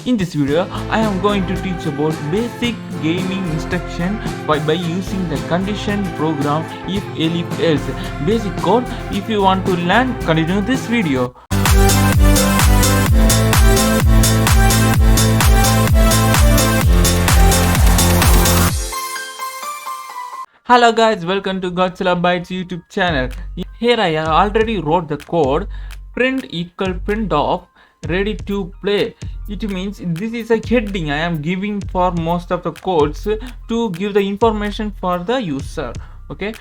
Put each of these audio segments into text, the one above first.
In this video, I am going to teach about basic gaming instruction by using the condition program if else basic code. If you want to learn, continue this video. Hello guys, welcome to Godzilla Bytes YouTube channel. Here I already wrote the code print equal print of ready to play. It means this is a heading I am giving for most of the codes to give the information for the user. Okay,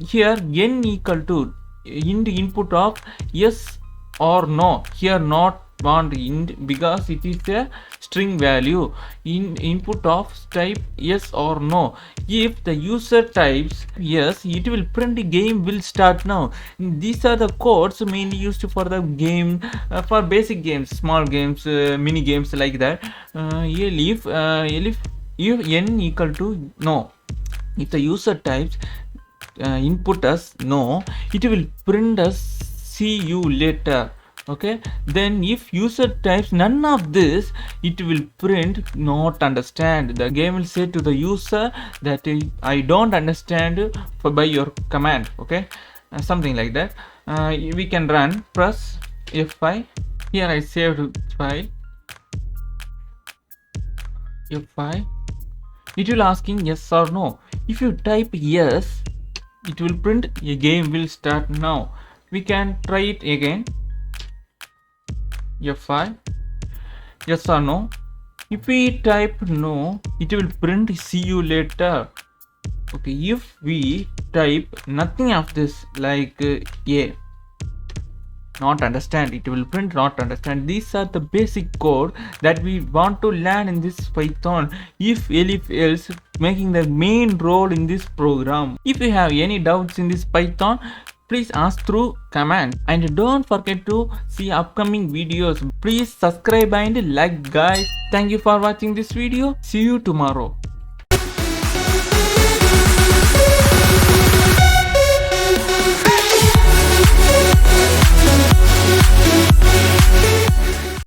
here n equal to in the input of yes or no. Here not want int because it is a string value. In input of type yes or no. If the user types yes, it will print the game will start now. These are the codes mainly used for the game, for basic games, small games, mini games like that. If n equal to no, if the user types input as no, it will print as see you later. Okay, then if user types none of this, it will print not understand. The game will say to the user that I don't understand by your command. Okay, something like that. We can run, press F5. Here I saved file, F5. It will asking yes or no. If you type yes, it will print a game will start now. We can try it again. F5, yes or no. If we type no, it will print see you later. Okay, if we type nothing of this like a not understand, it will print not understand. These are the basic code that we want to learn in this Python if else making the main role in this program. If you have any doubts in this Python, please ask through comment, and don't forget to see upcoming videos. Please subscribe and like guys. Thank you for watching this video. See you tomorrow.